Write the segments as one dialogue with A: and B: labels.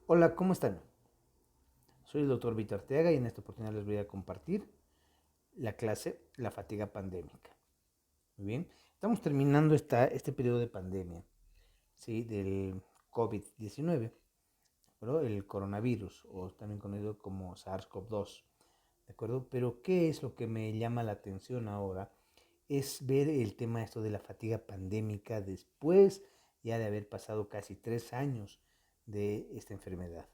A: Hola, ¿cómo están? Soy el doctor Víctor Arteaga y en esta oportunidad les voy a compartir la clase La fatiga pandémica. Muy bien, estamos terminando este periodo de pandemia, ¿sí? Del COVID-19, ¿no? El coronavirus, o también conocido como SARS-CoV-2, ¿de acuerdo? Pero ¿qué es lo que me llama la atención ahora? Es ver el tema esto de la fatiga pandémica después ya de haber pasado casi 3 años de esta enfermedad,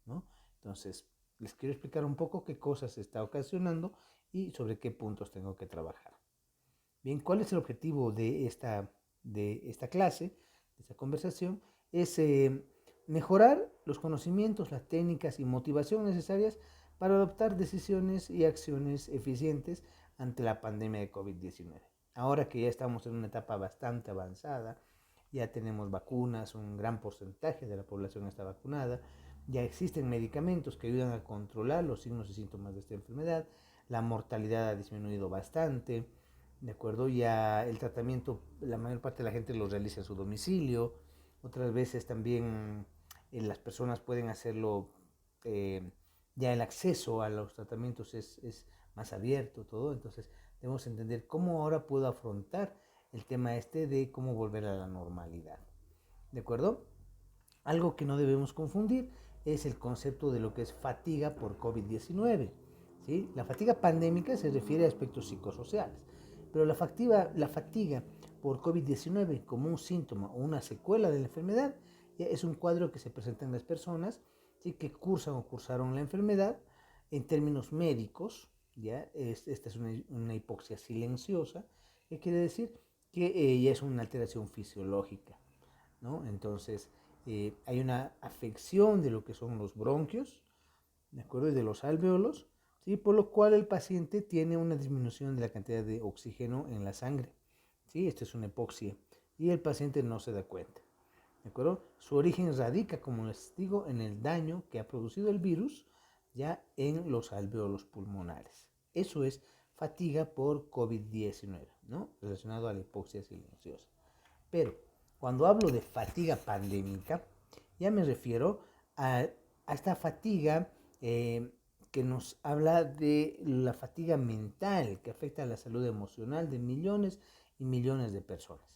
A: ¿no? Entonces, les quiero explicar un poco qué cosas está ocasionando y sobre qué puntos tengo que trabajar. Bien, ¿cuál es el objetivo de esta clase, de esta conversación? Es mejorar los conocimientos, las técnicas y motivación necesarias para adoptar decisiones y acciones eficientes ante la pandemia de COVID-19. Ahora que ya estamos en una etapa bastante avanzada, ya tenemos vacunas, un gran porcentaje de la población está vacunada, ya existen medicamentos que ayudan a controlar los signos y síntomas de esta enfermedad, la mortalidad ha disminuido bastante, ¿de acuerdo? Ya el tratamiento, la mayor parte de la gente lo realiza en su domicilio, otras veces también las personas pueden hacerlo, eh, ya el acceso a los tratamientos es más abierto, todo, entonces debemos entender cómo ahora puedo afrontar el tema este de cómo volver a la normalidad, ¿de acuerdo? Algo que no debemos confundir es el concepto de lo que es fatiga por COVID-19. ¿Sí? La fatiga pandémica se refiere a aspectos psicosociales, pero la fatiga por COVID-19 como un síntoma o una secuela de la enfermedad es un cuadro que se presenta en las personas, ¿sí? Que cursan o cursaron la enfermedad en términos médicos. Esta es una hipoxia silenciosa, que quiere decir que ya es una alteración fisiológica, ¿no? Entonces, hay una afección de lo que son los bronquios, ¿de acuerdo? Y de los alvéolos, ¿sí? Por lo cual el paciente tiene una disminución de la cantidad de oxígeno en la sangre, ¿sí? Esto es una hipoxia y el paciente no se da cuenta, ¿de acuerdo? Su origen radica, como les digo, en el daño que ha producido el virus ya en los alvéolos pulmonares. Eso es fatiga por COVID-19, ¿no? Relacionado a la hipoxia silenciosa. Pero cuando hablo de fatiga pandémica, ya me refiero a esta fatiga que nos habla de la fatiga mental que afecta a la salud emocional de millones y millones de personas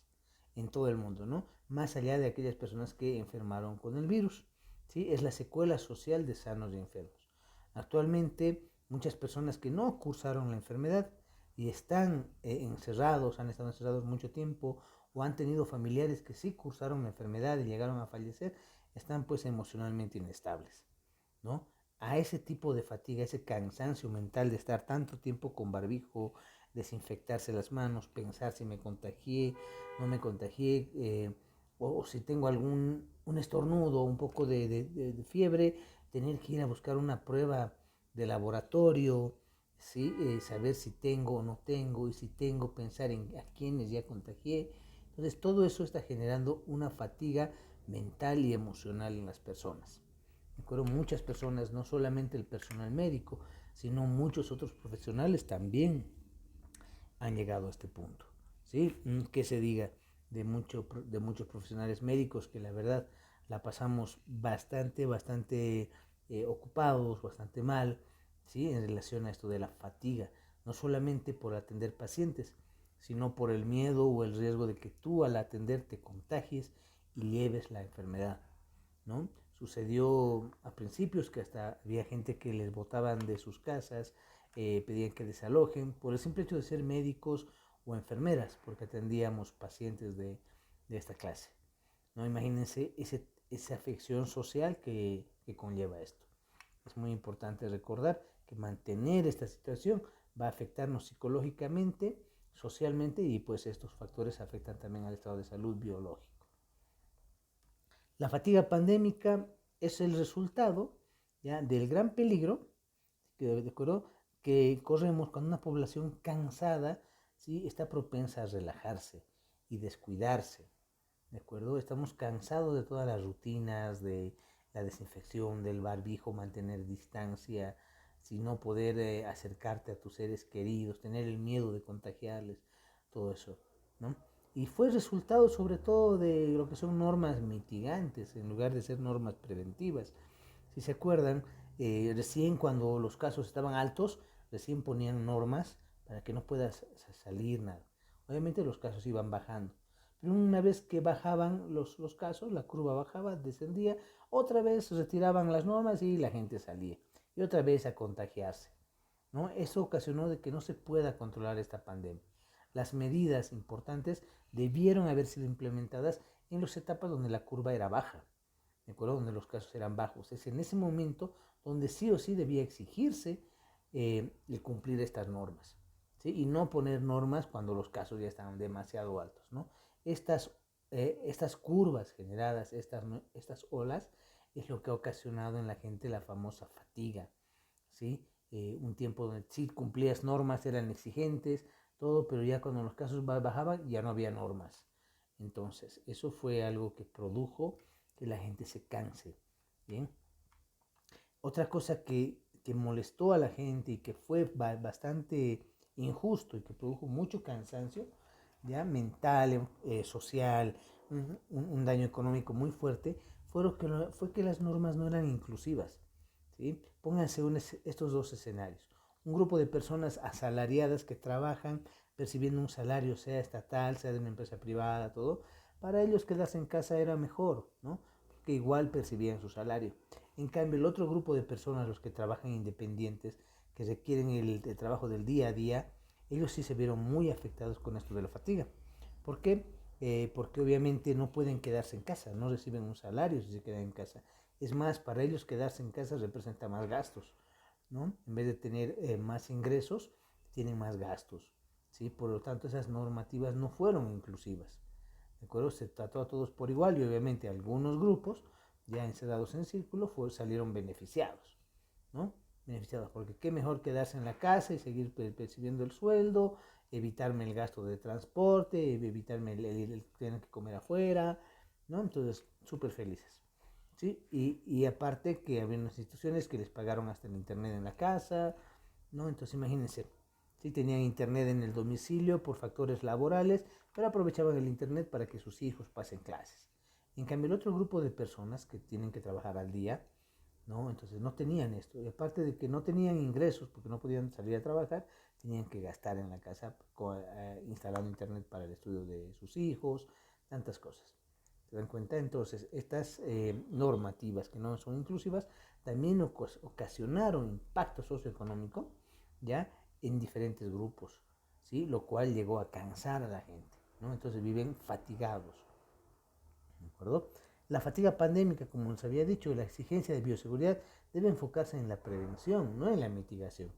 A: en todo el mundo, ¿no? Más allá de aquellas personas que enfermaron con el virus, ¿sí? Es la secuela social de sanos y enfermos. Actualmente, muchas personas que no cursaron la enfermedad y están encerrados, han estado encerrados mucho tiempo o han tenido familiares que sí cursaron la enfermedad y llegaron a fallecer, están pues emocionalmente inestables, ¿no? A ese tipo de fatiga, ese cansancio mental de estar tanto tiempo con barbijo, desinfectarse las manos, pensar si me contagié, no me contagié, o si tengo algún un estornudo, un poco de fiebre, tener que ir a buscar una prueba de laboratorio, ¿sí? Saber si tengo o no tengo, y si tengo, pensar en a quiénes ya contagié. Entonces todo eso está generando una fatiga mental y emocional en las personas. Me acuerdo, muchas personas, no solamente el personal médico, sino muchos otros profesionales también han llegado a este punto. ¿Sí? Que se diga de muchos profesionales médicos que la verdad la pasamos bastante ocupados, bastante mal, ¿sí? En relación a esto de la fatiga, no solamente por atender pacientes, sino por el miedo o el riesgo de que tú al atender te contagies y lleves la enfermedad, ¿no? Sucedió a principios que hasta había gente que les botaban de sus casas, pedían que desalojen por el simple hecho de ser médicos o enfermeras, porque atendíamos pacientes de esta clase, ¿no? Imagínense esa afección social que conlleva esto. Es muy importante recordar que mantener esta situación va a afectarnos psicológicamente, socialmente, y pues estos factores afectan también al estado de salud biológico. La fatiga pandémica es el resultado, ¿ya?, del gran peligro de acuerdo, que corremos cuando una población cansada, ¿sí?, está propensa a relajarse y descuidarse. ¿De acuerdo? Estamos cansados de todas las rutinas, de la desinfección, del barbijo, mantener distancia, si no poder acercarte a tus seres queridos, tener el miedo de contagiarles, todo eso, ¿no? Y fue resultado sobre todo de lo que son normas mitigantes, en lugar de ser normas preventivas. Si se acuerdan, recién cuando los casos estaban altos, recién ponían normas para que no puedas salir nada. Obviamente los casos iban bajando. Pero una vez que bajaban los casos, la curva bajaba, descendía, otra vez retiraban las normas y la gente salía. Y otra vez a contagiarse, ¿no? Eso ocasionó de que no se pueda controlar esta pandemia. Las medidas importantes debieron haber sido implementadas en las etapas donde la curva era baja, ¿de acuerdo? Donde los casos eran bajos. Es en ese momento donde sí o sí debía exigirse el cumplir estas normas, ¿sí? Y no poner normas cuando los casos ya estaban demasiado altos, ¿no? Estas curvas generadas, estas olas, es lo que ha ocasionado en la gente la famosa fatiga, ¿sí? Un tiempo donde sí cumplías normas, eran exigentes, todo, pero ya cuando los casos bajaban ya no había normas. Entonces, eso fue algo que produjo que la gente se canse, ¿bien? Otra cosa que molestó a la gente y que fue bastante injusto y que produjo mucho cansancio, ya mental, social, un daño económico muy fuerte, fue que las normas no eran inclusivas, ¿sí? Pónganse estos dos escenarios. Un grupo de personas asalariadas que trabajan percibiendo un salario, sea estatal, sea de una empresa privada, todo, para ellos quedarse en casa era mejor, ¿no? Porque igual percibían su salario. En cambio, el otro grupo de personas, los que trabajan independientes, que requieren el trabajo del día a día, ellos sí se vieron muy afectados con esto de la fatiga. ¿Por qué? Porque obviamente no pueden quedarse en casa, no reciben un salario si se quedan en casa. Es más, para ellos quedarse en casa representa más gastos, ¿no? En vez de tener más ingresos, tienen más gastos, ¿sí? Por lo tanto, esas normativas no fueron inclusivas, ¿de acuerdo? Se trató a todos por igual y obviamente algunos grupos, ya encerrados en círculo, salieron beneficiados, ¿no? Beneficiados, porque qué mejor quedarse en la casa y seguir percibiendo el sueldo, evitarme el gasto de transporte, evitarme el tener que comer afuera, ¿no? Entonces, súper felices, ¿sí? Y aparte que había unas instituciones que les pagaron hasta el internet en la casa, ¿no? Entonces, imagínense, sí tenían internet en el domicilio por factores laborales, pero aprovechaban el internet para que sus hijos pasen clases. En cambio, el otro grupo de personas que tienen que trabajar al día, ¿no? Entonces no tenían esto. Y aparte de que no tenían ingresos porque no podían salir a trabajar, tenían que gastar en la casa instalando internet para el estudio de sus hijos, tantas cosas. ¿Se dan cuenta? Entonces, estas normativas que no son inclusivas también ocasionaron impacto socioeconómico, ¿ya? En diferentes grupos, ¿sí? Lo cual llegó a cansar a la gente, ¿no? Entonces viven fatigados, ¿de acuerdo? La fatiga pandémica, como les había dicho, y la exigencia de bioseguridad debe enfocarse en la prevención, no en la mitigación.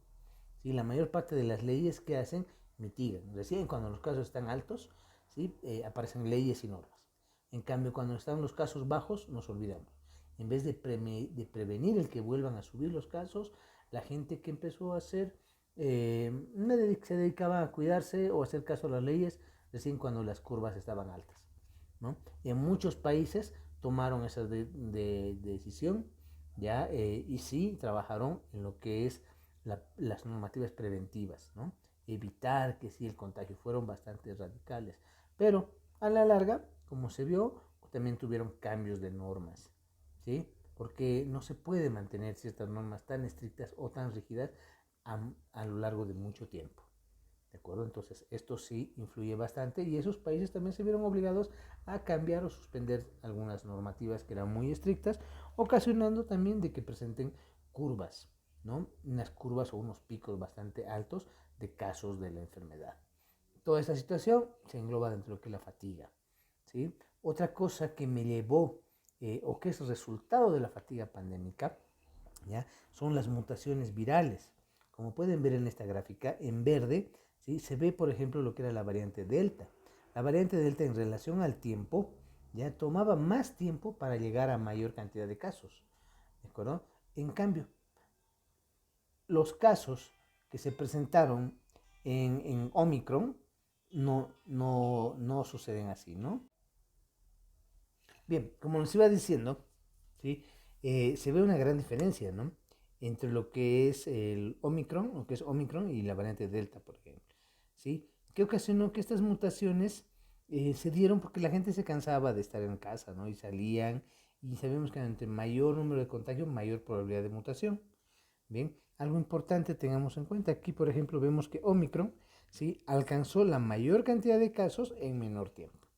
A: ¿Sí? La mayor parte de las leyes que hacen mitigan. Recién cuando los casos están altos, ¿sí? Aparecen leyes y normas. En cambio, cuando están los casos bajos, nos olvidamos. En vez de prevenir el que vuelvan a subir los casos, la gente que empezó a hacer, se dedicaba a cuidarse o a hacer caso a las leyes recién cuando las curvas estaban altas, ¿no? Y en muchos países tomaron esa decisión, ¿ya? Y sí trabajaron en lo que es las normativas preventivas, ¿no? Evitar que sí el contagio, fueron bastante radicales, pero a la larga, como se vio, también tuvieron cambios de normas, ¿sí? Porque no se puede mantener ciertas normas tan estrictas o tan rígidas a lo largo de mucho tiempo. ¿De acuerdo? Entonces, esto sí influye bastante y esos países también se vieron obligados a cambiar o suspender algunas normativas que eran muy estrictas, ocasionando también de que presenten curvas, ¿no? Unas curvas o unos picos bastante altos de casos de la enfermedad. Toda esta situación se engloba dentro de lo que es la fatiga, ¿sí? Otra cosa que me llevó o que es resultado de la fatiga pandémica, ¿ya? Son las mutaciones virales. Como pueden ver en esta gráfica, en verde, ¿sí? Se ve, por ejemplo, lo que era la variante Delta. La variante Delta en relación al tiempo, ya tomaba más tiempo para llegar a mayor cantidad de casos, ¿de acuerdo? En cambio, los casos que se presentaron en Omicron no suceden así, ¿no? Bien, como les iba diciendo, ¿sí? Se ve una gran diferencia, ¿no? Entre lo que es el Omicron, lo que es Omicron y la variante Delta, por ejemplo, ¿sí? ¿Qué ocasionó que estas mutaciones se dieron? Porque la gente se cansaba de estar en casa, ¿no? Y salían y sabemos que ante mayor número de contagios, mayor probabilidad de mutación. Bien, algo importante tengamos en cuenta, aquí por ejemplo vemos que Omicron, ¿sí?, alcanzó la mayor cantidad de casos en menor tiempo.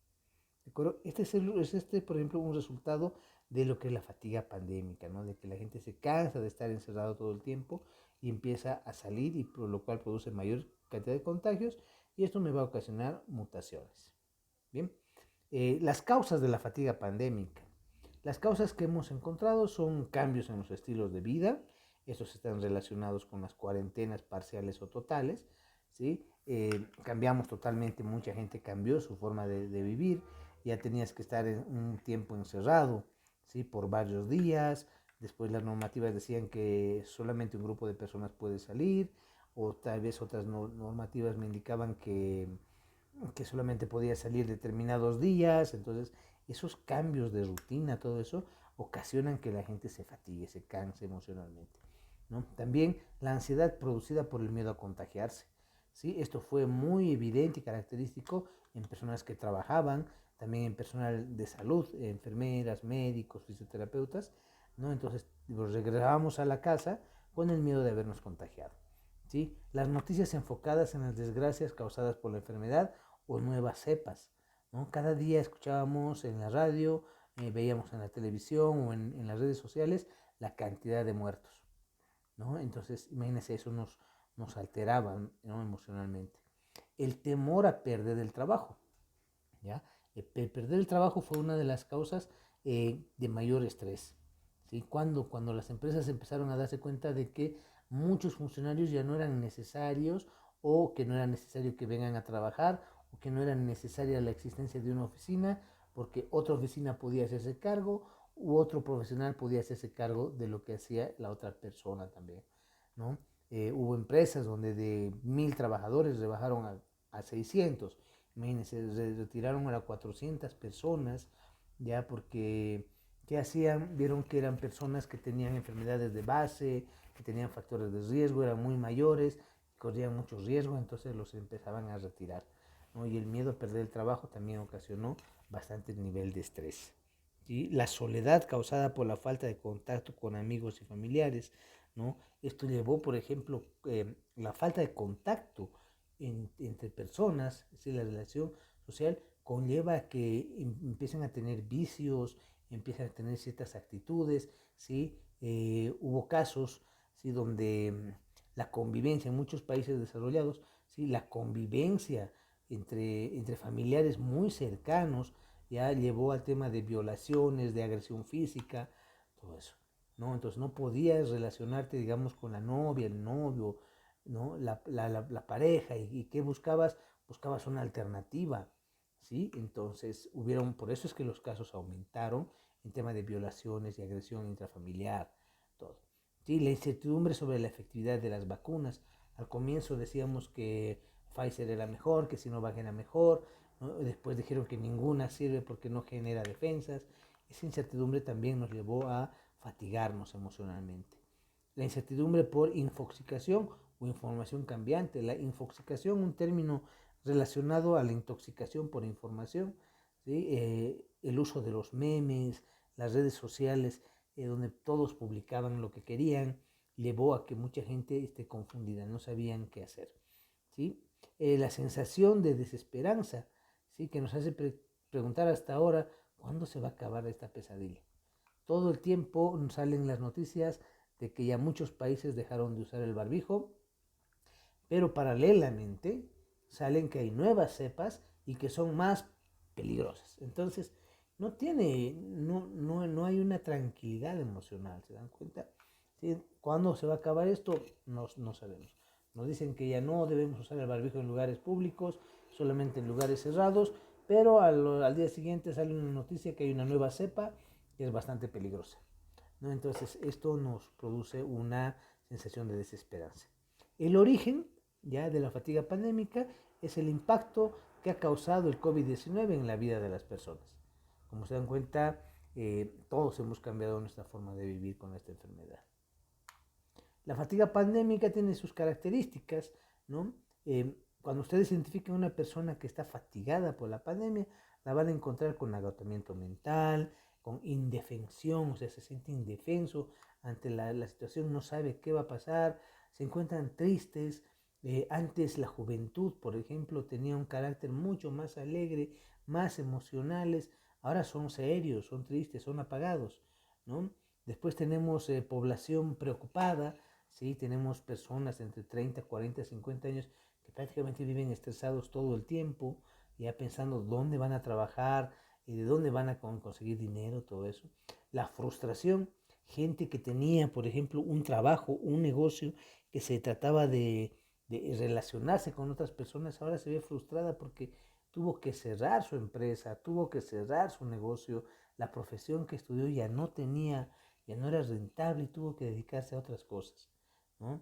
A: ¿De acuerdo? Este, por ejemplo, un resultado de lo que es la fatiga pandémica, ¿no? De que la gente se cansa de estar encerrado todo el tiempo y empieza a salir, y por lo cual produce mayor cantidad de contagios, y esto me va a ocasionar mutaciones. Bien, las causas de la fatiga pandémica. Las causas que hemos encontrado son cambios en los estilos de vida. Estos están relacionados con las cuarentenas parciales o totales, ¿sí? Cambiamos totalmente, mucha gente cambió su forma de vivir. Ya tenías que estar un tiempo encerrado, ¿sí?, por varios días. Después las normativas decían que solamente un grupo de personas puede salir, o tal vez otras normativas me indicaban que solamente podía salir determinados días. Entonces, esos cambios de rutina, todo eso, ocasionan que la gente se fatigue, se canse emocionalmente, ¿no? También la ansiedad producida por el miedo a contagiarse, ¿sí? Esto fue muy evidente y característico en personas que trabajaban, también en personal de salud, enfermeras, médicos, fisioterapeutas, ¿no? Entonces, regresábamos a la casa con el miedo de habernos contagiado, ¿sí? Las noticias enfocadas en las desgracias causadas por la enfermedad o nuevas cepas, ¿no? Cada día escuchábamos en la radio, veíamos en la televisión o en las redes sociales la cantidad de muertos, ¿no? Entonces, imagínense, eso nos alteraba, ¿no?, emocionalmente. El temor a perder el trabajo, ¿ya? Perder el trabajo fue una de las causas de mayor estrés, ¿sí? Cuando las empresas empezaron a darse cuenta de que muchos funcionarios ya no eran necesarios, o que no era necesario que vengan a trabajar, o que no era necesaria la existencia de una oficina, porque otra oficina podía hacerse cargo, u otro profesional podía hacerse cargo de lo que hacía la otra persona también, ¿no? Hubo empresas donde de 1000 trabajadores rebajaron a 600. Imagínense, retiraron a 400 personas, ya, porque ¿qué hacían? Vieron que eran personas que tenían enfermedades de base, que tenían factores de riesgo, eran muy mayores, corrían mucho riesgo, entonces los empezaban a retirar, ¿no? Y el miedo a perder el trabajo también ocasionó bastante nivel de estrés, ¿sí? La soledad causada por la falta de contacto con amigos y familiares, ¿no? Esto llevó, por ejemplo, la falta de contacto entre personas, es decir, la relación social conlleva a que empiecen a tener vicios, empiezan a tener ciertas actitudes, ¿sí? Hubo casos, ¿sí?, donde la convivencia en muchos países desarrollados, ¿sí?, la convivencia entre familiares muy cercanos ya llevó al tema de violaciones, de agresión física, todo eso, ¿no? Entonces no podías relacionarte, digamos, con la novia, el novio, ¿no? La pareja, y ¿qué buscabas? Buscabas una alternativa, ¿sí? Entonces por eso es que los casos aumentaron en tema de violaciones y agresión intrafamiliar, todo. Sí, la incertidumbre sobre la efectividad de las vacunas. Al comienzo decíamos que Pfizer era mejor, que Sinovac era mejor, ¿no? Después dijeron que ninguna sirve porque no genera defensas. Esa incertidumbre también nos llevó a fatigarnos emocionalmente. La incertidumbre por infoxicación o información cambiante. La infoxicación, un término relacionado a la intoxicación por información, ¿sí? El uso de los memes, las redes sociales, donde todos publicaban lo que querían, llevó a que mucha gente esté confundida, no sabían qué hacer, ¿sí? La sensación de desesperanza, ¿sí?, que nos hace preguntar hasta ahora, ¿cuándo se va a acabar esta pesadilla? Todo el tiempo salen las noticias de que ya muchos países dejaron de usar el barbijo, pero paralelamente salen que hay nuevas cepas y que son más peligrosas. Entonces, no hay una tranquilidad emocional, ¿se dan cuenta? ¿Sí? ¿Cuándo se va a acabar esto? No sabemos. Nos dicen que ya no debemos usar el barbijo en lugares públicos, solamente en lugares cerrados, pero al día siguiente sale una noticia que hay una nueva cepa que es bastante peligrosa, ¿no? Entonces, esto nos produce una sensación de desesperanza. El origen ya de la fatiga pandémica es el impacto que ha causado el COVID-19 en la vida de las personas. Como se dan cuenta, todos hemos cambiado nuestra forma de vivir con esta enfermedad. La fatiga pandémica tiene sus características, ¿no? Cuando ustedes identifican a una persona que está fatigada por la pandemia, la van a encontrar con agotamiento mental, con indefensión, o sea, se siente indefenso ante la situación, no sabe qué va a pasar, se encuentran tristes. Antes la juventud, por ejemplo, tenía un carácter mucho más alegre, más emocionales, ahora son serios, son tristes, son apagados, ¿no? Después tenemos población preocupada, ¿sí? Tenemos personas entre 30, 40, 50 años que prácticamente viven estresados todo el tiempo, ya pensando dónde van a trabajar, y de dónde van a conseguir dinero, todo eso. La frustración, gente que tenía, por ejemplo, un trabajo, un negocio, que se trataba de relacionarse con otras personas, ahora se ve frustrada porque tuvo que cerrar su empresa, tuvo que cerrar su negocio, la profesión que estudió ya no era rentable y tuvo que dedicarse a otras cosas, ¿no?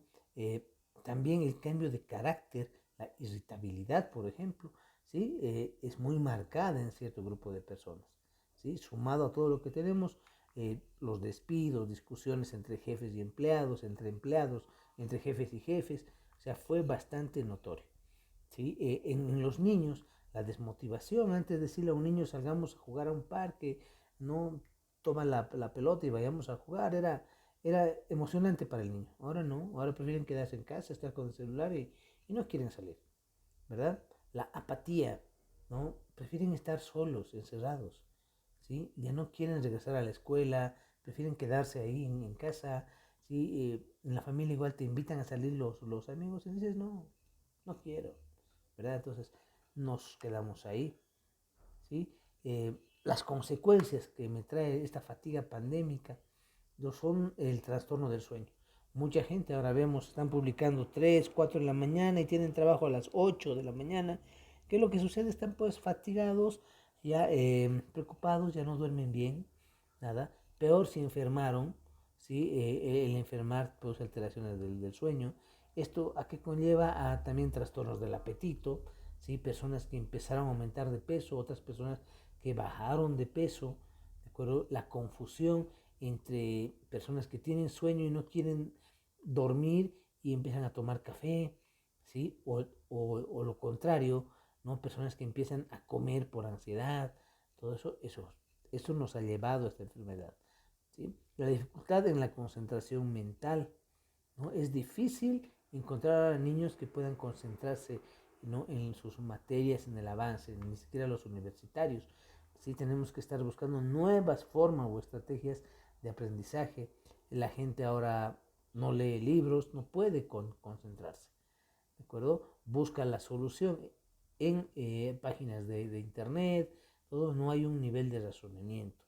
A: También el cambio de carácter, la irritabilidad, por ejemplo, ¿sí? Es muy marcada en cierto grupo de personas, ¿sí? Sumado a todo lo que tenemos, los despidos, discusiones entre jefes y empleados, entre jefes y jefes, o sea, fue bastante notorio, ¿sí? En los niños, la desmotivación, antes de decirle a un niño salgamos a jugar a un parque, no toma la pelota y vayamos a jugar, era emocionante para el niño. Ahora no, ahora prefieren quedarse en casa, estar con el celular y no quieren salir, ¿verdad? La apatía, ¿no? Prefieren estar solos, encerrados, ¿sí? Ya no quieren regresar a la escuela, prefieren quedarse ahí en casa, ¿sí? En la familia igual te invitan a salir los amigos y dices, no, no quiero, ¿verdad? Entonces nos quedamos ahí, ¿sí? Las consecuencias que me trae esta fatiga pandémica no son el trastorno del sueño. Mucha gente ahora vemos, están publicando 3, 4 de la mañana y tienen trabajo a las 8 de la mañana. ¿Qué es lo que sucede? Están pues fatigados, ya preocupados, ya no duermen bien, nada. Peor si enfermaron, ¿sí? El enfermar produce alteraciones del sueño. Esto a qué conlleva a también trastornos del apetito, ¿sí? Personas que empezaron a aumentar de peso, otras personas que bajaron de peso, ¿de acuerdo? La confusión entre personas que tienen sueño y no quieren dormir y empiezan a tomar café, ¿sí? O lo contrario, ¿no? Personas que empiezan a comer por ansiedad, todo eso nos ha llevado a esta enfermedad, ¿sí? La dificultad en la concentración mental, ¿no? Es difícil encontrar a niños que puedan concentrarse, ¿no? En sus materias, en el avance, ni siquiera los universitarios. Sí, tenemos que estar buscando nuevas formas o estrategias de aprendizaje. La gente ahora no lee libros, no puede concentrarse, ¿de acuerdo? Busca la solución en páginas de internet, todo, no hay un nivel de razonamiento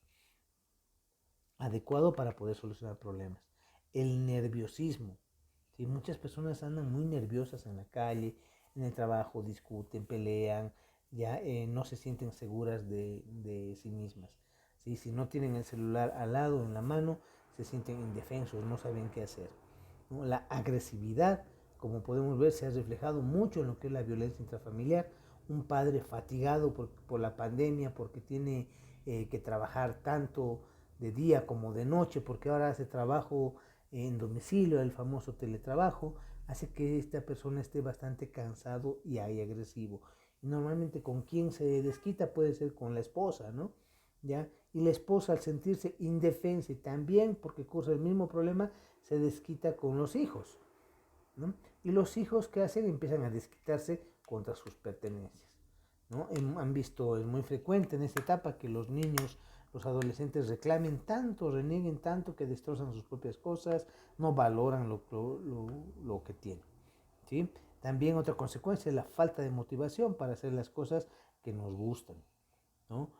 A: adecuado para poder solucionar problemas. El nerviosismo, ¿sí? Muchas personas andan muy nerviosas en la calle, en el trabajo, discuten, pelean, ya no se sienten seguras de sí mismas, ¿sí? Si no tienen el celular al lado, en la mano, se sienten indefensos, no saben qué hacer, ¿no? La agresividad, como podemos ver, se ha reflejado mucho en lo que es la violencia intrafamiliar. Un padre fatigado por la pandemia, porque tiene que trabajar tanto de día como de noche, porque ahora hace trabajo en domicilio, el famoso teletrabajo, hace que esta persona esté bastante cansado y ahí agresivo. Y normalmente con quien se desquita puede ser con la esposa, ¿no? ¿Ya? Y la esposa, al sentirse indefensa y también porque cursa el mismo problema, se desquita con los hijos, ¿no? Y los hijos, ¿qué hacen? Empiezan a desquitarse contra sus pertenencias, ¿no? Han visto, es muy frecuente en esta etapa que los niños, los adolescentes reclamen tanto, renieguen tanto que destrozan sus propias cosas, no valoran lo que tienen, ¿sí? También otra consecuencia es la falta de motivación para hacer las cosas que nos gustan, ¿no?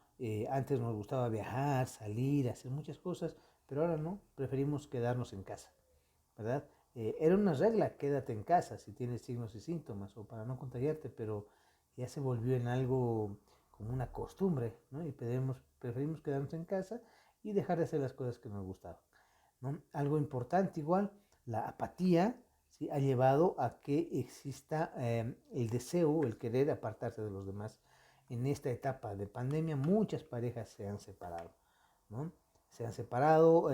A: Antes nos gustaba viajar, salir, hacer muchas cosas, pero ahora no, preferimos quedarnos en casa, ¿verdad? Era una regla, quédate en casa si tienes signos y síntomas o para no contagiarte, pero ya se volvió en algo como una costumbre, ¿no? Y preferimos quedarnos en casa y dejar de hacer las cosas que nos gustaban, ¿no? Algo importante igual, la apatía, ¿sí? Ha llevado a que exista el deseo, el querer apartarse de los demás. En esta etapa de pandemia muchas parejas se han separado, ¿no? Se han separado,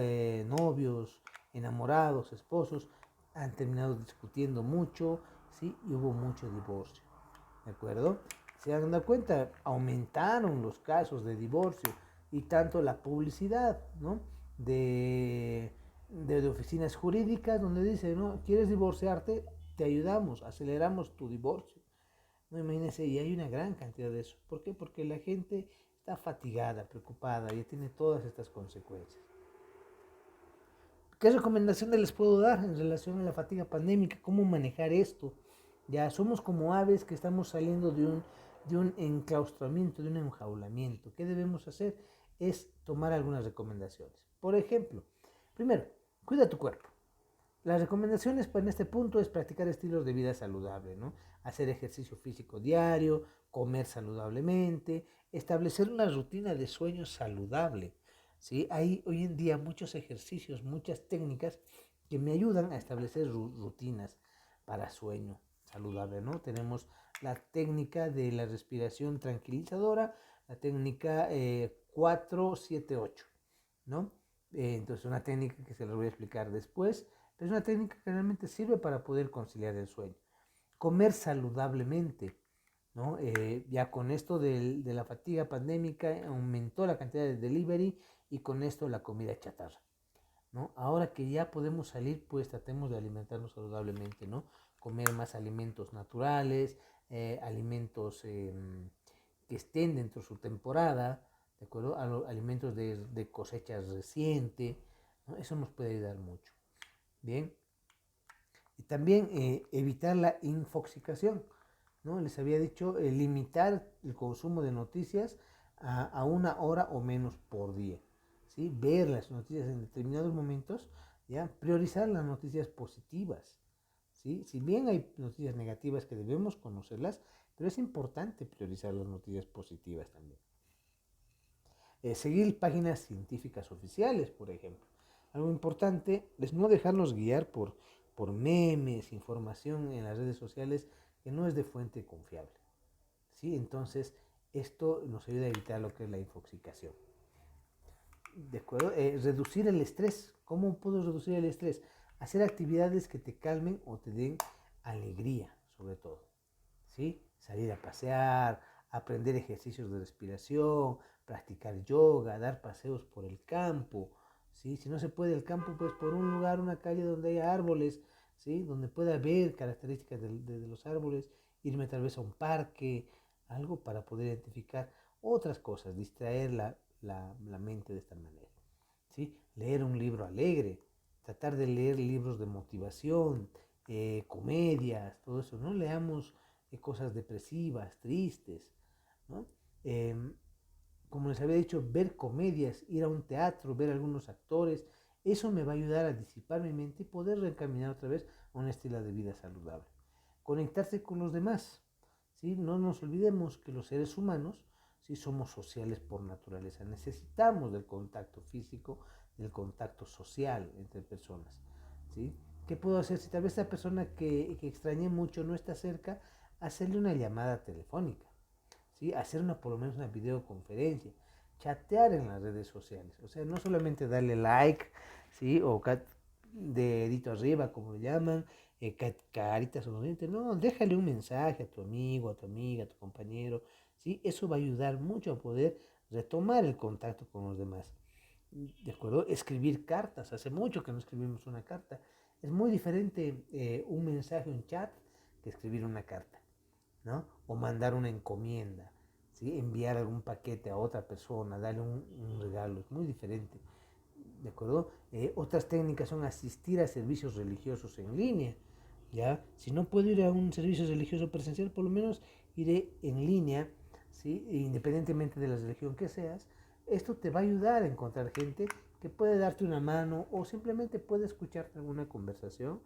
A: novios, enamorados, esposos, han terminado discutiendo mucho, ¿sí? Y hubo mucho divorcio, ¿de acuerdo? Se han dado cuenta, aumentaron los casos de divorcio, y tanto la publicidad, ¿no? De oficinas jurídicas donde dice, ¿no? ¿Quieres divorciarte? Te ayudamos, aceleramos tu divorcio. No, imagínense, y hay una gran cantidad de eso. ¿Por qué? Porque la gente está fatigada, preocupada, y tiene todas estas consecuencias. ¿Qué recomendaciones les puedo dar en relación a la fatiga pandémica? ¿Cómo manejar esto? Ya somos como aves que estamos saliendo de un enclaustramiento, de un enjaulamiento. ¿Qué debemos hacer? Es tomar algunas recomendaciones. Por ejemplo, primero, cuida tu cuerpo. Las recomendaciones en este punto es practicar estilos de vida saludable, ¿no? Hacer ejercicio físico diario, comer saludablemente, establecer una rutina de sueño saludable, ¿sí? Hay hoy en día muchos ejercicios, muchas técnicas que me ayudan a establecer rutinas para sueño saludable, ¿no? Tenemos la técnica de la respiración tranquilizadora, la técnica 4-7-8, ¿no? Entonces, una técnica que se las voy a explicar después, pero es una técnica que realmente sirve para poder conciliar el sueño. Comer saludablemente, ¿no? Ya con esto de la fatiga pandémica aumentó la cantidad de delivery y con esto la comida chatarra, ¿no? Ahora que ya podemos salir, pues tratemos de alimentarnos saludablemente, ¿no? Comer más alimentos naturales, alimentos que estén dentro de su temporada, ¿de acuerdo? Alimentos de cosecha reciente, ¿no? Eso nos puede ayudar mucho. Bien. Y también evitar la infoxicación, ¿no? Les había dicho limitar el consumo de noticias a 1 hora o menos por día, ¿sí? Ver las noticias en determinados momentos, ¿ya? Priorizar las noticias positivas, ¿sí? Si bien hay noticias negativas que debemos conocerlas, pero es importante priorizar las noticias positivas también. Seguir páginas científicas oficiales, por ejemplo. Algo importante es no dejarnos guiar por memes, información en las redes sociales que no es de fuente confiable, ¿sí? Entonces, esto nos ayuda a evitar lo que es la infoxicación. ¿De acuerdo? Reducir el estrés. ¿Cómo puedo reducir el estrés? Hacer actividades que te calmen o te den alegría, sobre todo, ¿sí? Salir a pasear, aprender ejercicios de respiración, practicar yoga, dar paseos por el campo, ¿sí? Si no se puede el campo, pues por un lugar, una calle donde haya árboles, ¿sí? Donde pueda ver características de los árboles, irme tal vez a un parque, algo para poder identificar otras cosas, distraer la mente de esta manera, ¿sí? Leer un libro alegre, tratar de leer libros de motivación, comedias, todo eso, no leamos cosas depresivas, tristes, ¿no? Eh, como les había dicho, ver comedias, ir a un teatro, ver algunos actores, eso me va a ayudar a disipar mi mente y poder reencaminar otra vez a un estilo de vida saludable. Conectarse con los demás, ¿sí? No nos olvidemos que los seres humanos, ¿sí? Somos sociales por naturaleza, necesitamos del contacto físico, del contacto social entre personas, ¿sí? ¿Qué puedo hacer si tal vez esa persona que extrañé mucho no está cerca? Hacerle una llamada telefónica, ¿sí? Hacer por lo menos una videoconferencia, chatear en las redes sociales, o sea, no solamente darle like, ¿sí? O dedito arriba, como lo llaman, caritas sonrientes, no, déjale un mensaje a tu amigo, a tu amiga, a tu compañero, ¿sí? Eso va a ayudar mucho a poder retomar el contacto con los demás, ¿de acuerdo? Escribir cartas, hace mucho que no escribimos una carta, es muy diferente un mensaje, un chat, que escribir una carta, ¿no? O mandar una encomienda, ¿sí? Enviar algún paquete a otra persona, darle un regalo, es muy diferente, ¿de acuerdo? Otras técnicas son asistir a servicios religiosos en línea, ¿ya? Si no puedo ir a un servicio religioso presencial, por lo menos iré en línea, ¿sí? Independientemente de la religión que seas, esto te va a ayudar a encontrar gente que puede darte una mano o simplemente puede escucharte alguna conversación,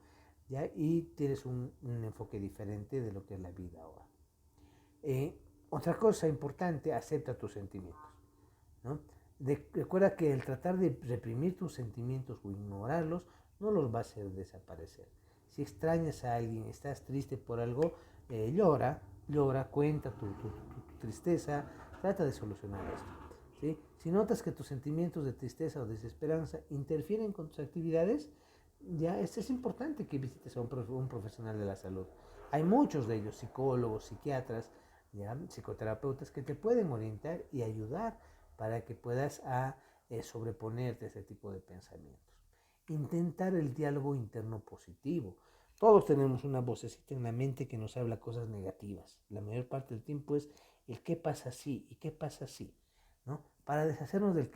A: ¿ya? Y tienes un enfoque diferente de lo que es la vida ahora. Otra cosa importante, acepta tus sentimientos, ¿no? Recuerda que el tratar de reprimir tus sentimientos o ignorarlos no los va a hacer desaparecer. Si extrañas a alguien, estás triste por algo, llora, cuenta tu tristeza, trata de solucionar esto, ¿sí? Si notas que tus sentimientos de tristeza o desesperanza interfieren con tus actividades, ya es importante que visites a un profesional de la salud. Hay muchos de ellos, psicólogos, psiquiatras, ¿ya? Psicoterapeutas que te pueden orientar y ayudar para que puedas sobreponerte a ese tipo de pensamientos. Intentar el diálogo interno positivo. Todos tenemos una vocecita en la mente que nos habla cosas negativas. La mayor parte del tiempo es el qué pasa si y qué pasa si, ¿no? Para deshacernos del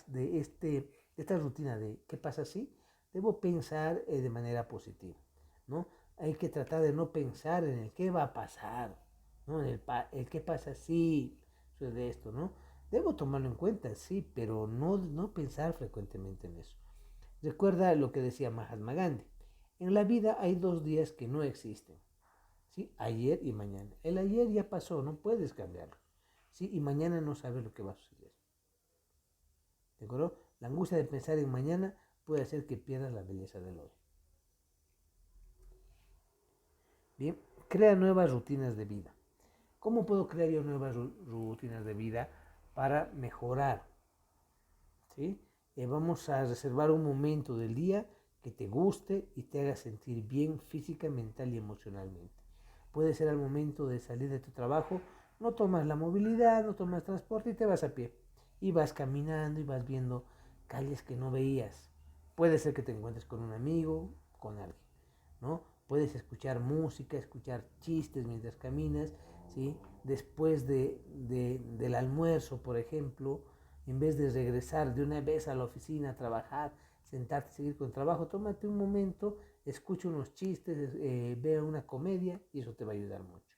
A: de esta rutina de qué pasa si, debo pensar de manera positiva, ¿no? Hay que tratar de no pensar en el qué va a pasar, ¿no? El qué pasa si sucede esto, ¿no? Debo tomarlo en cuenta, sí, pero no pensar frecuentemente en eso. Recuerda lo que decía Mahatma Gandhi. En la vida hay 2 días que no existen, ¿sí? Ayer y mañana. El ayer ya pasó, no puedes cambiarlo, ¿sí? Y mañana no sabes lo que va a suceder. ¿De acuerdo? La angustia de pensar en mañana puede hacer que pierdas la belleza del hoy. Bien, crea nuevas rutinas de vida. ¿Cómo puedo crear yo nuevas rutinas de vida para mejorar? ¿Sí? Vamos a reservar un momento del día que te guste y te haga sentir bien física, mental y emocionalmente. Puede ser al momento de salir de tu trabajo, no tomas la movilidad, no tomas transporte y te vas a pie. Y vas caminando y vas viendo calles que no veías. Puede ser que te encuentres con un amigo, con alguien, ¿no? Puedes escuchar música, escuchar chistes mientras caminas, ¿sí? Después del almuerzo, por ejemplo, en vez de regresar de una vez a la oficina a trabajar, sentarte y seguir con el trabajo, tómate un momento, escucha unos chistes, vea una comedia y eso te va a ayudar mucho.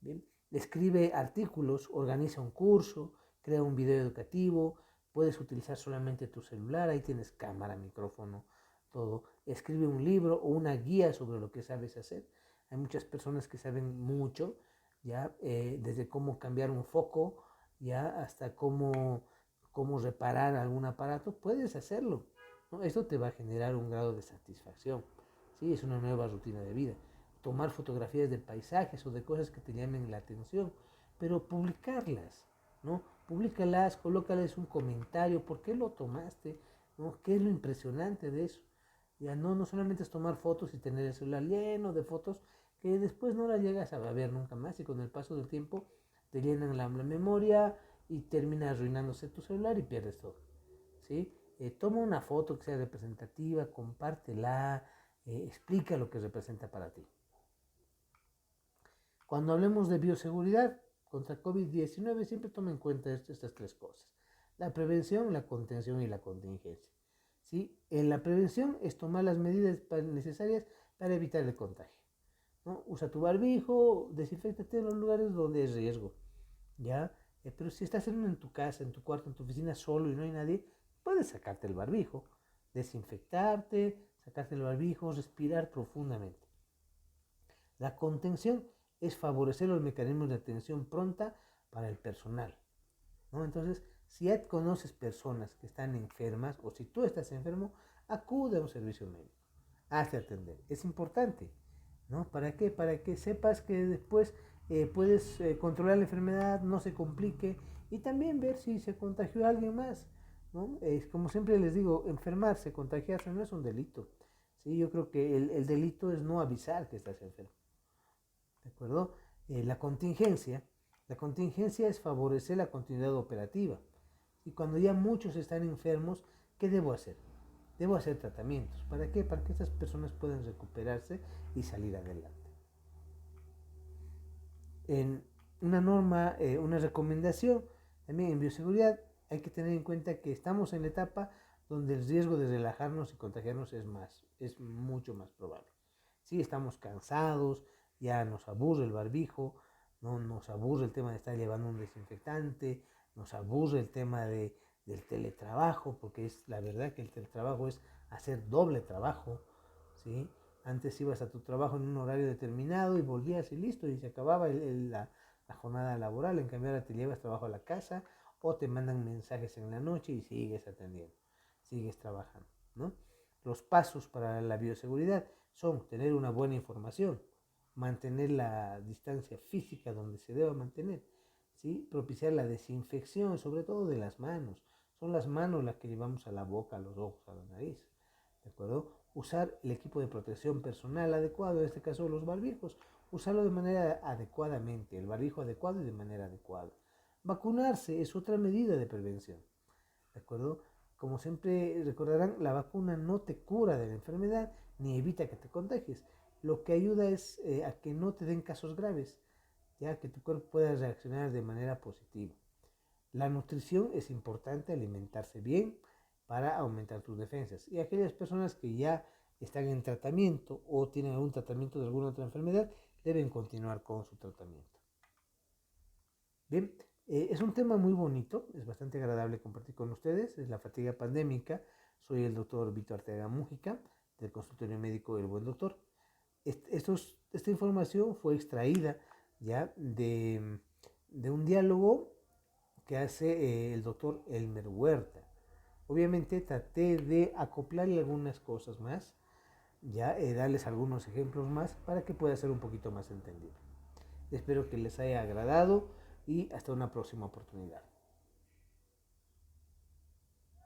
A: Bien, escribe artículos, organiza un curso, crea un video educativo, puedes utilizar solamente tu celular, ahí tienes cámara, micrófono, todo. Escribe un libro o una guía sobre lo que sabes hacer. Hay muchas personas que saben mucho, ya desde cómo cambiar un foco, ya hasta cómo reparar algún aparato, puedes hacerlo, ¿no? Esto te va a generar un grado de satisfacción, ¿sí? Es una nueva rutina de vida. Tomar fotografías de paisajes o de cosas que te llamen la atención, pero publicarlas, ¿no? Públicalas, colócales un comentario, ¿por qué lo tomaste? ¿No? ¿Qué es lo impresionante de eso? Ya no solamente es tomar fotos y tener el celular lleno de fotos que después no las llegas a ver nunca más y con el paso del tiempo te llenan la memoria y termina arruinándose tu celular y pierdes todo, ¿sí? Toma una foto que sea representativa, compártela, explica lo que representa para ti. Cuando hablemos de bioseguridad contra COVID-19, siempre toma en cuenta estas 3 cosas: la prevención, la contención y la contingencia. ¿Sí? En la prevención es tomar las medidas necesarias para evitar el contagio, ¿no? Usa tu barbijo, desinféctate en los lugares donde es riesgo, ¿ya? Pero si estás en tu casa, en tu cuarto, en tu oficina solo y no hay nadie, puedes sacarte el barbijo, desinfectarte, sacarte el barbijo, respirar profundamente. La contención es favorecer los mecanismos de atención pronta para el personal, ¿no? Entonces, si ya conoces personas que están enfermas o si tú estás enfermo, acude a un servicio médico, hazte atender. Es importante, ¿no? ¿Para qué? Para que sepas que después puedes controlar la enfermedad, no se complique y también ver si se contagió a alguien más, ¿no? Como siempre les digo, enfermarse, contagiarse no es un delito, ¿sí? Yo creo que el delito es no avisar que estás enfermo. ¿De acuerdo? La contingencia es favorecer la continuidad operativa. Y cuando ya muchos están enfermos, ¿qué debo hacer? Debo hacer tratamientos. ¿Para qué? Para que estas personas puedan recuperarse y salir adelante. En una norma, una recomendación, también en bioseguridad, hay que tener en cuenta que estamos en la etapa donde el riesgo de relajarnos y contagiarnos es mucho más probable. Sí, estamos cansados, ya nos aburre el barbijo, ¿no? Nos aburre el tema de estar llevando un desinfectante, nos aburre el tema del teletrabajo, porque es la verdad que el teletrabajo es hacer doble trabajo, ¿sí? Antes ibas a tu trabajo en un horario determinado y volvías y listo, y se acababa la jornada laboral. En cambio ahora te llevas trabajo a la casa o te mandan mensajes en la noche y sigues atendiendo, sigues trabajando, ¿no? Los pasos para la bioseguridad son tener una buena información, mantener la distancia física donde se deba mantener, ¿sí? Propiciar la desinfección, sobre todo de las manos. Son las manos las que llevamos a la boca, a los ojos, a la nariz, ¿de acuerdo? Usar el equipo de protección personal adecuado, en este caso los barbijos, usarlo de manera adecuadamente, el barbijo adecuado y de manera adecuada. Vacunarse es otra medida de prevención, ¿de acuerdo? Como siempre recordarán, la vacuna no te cura de la enfermedad ni evita que te contagies. Lo que ayuda es a que no te den casos graves, ya que tu cuerpo pueda reaccionar de manera positiva. La nutrición es importante, alimentarse bien para aumentar tus defensas. Y aquellas personas que ya están en tratamiento o tienen algún tratamiento de alguna otra enfermedad, deben continuar con su tratamiento. Bien, es un tema muy bonito, es bastante agradable compartir con ustedes, es la fatiga pandémica. Soy el doctor Víctor Arteaga Mújica, del consultorio médico El Buen Doctor. Esta información fue extraída ya de un diálogo que hace el doctor Elmer Huerta. Obviamente traté de acoplarle algunas cosas más, ya darles algunos ejemplos más para que pueda ser un poquito más entendible. Espero que les haya agradado y hasta una próxima oportunidad.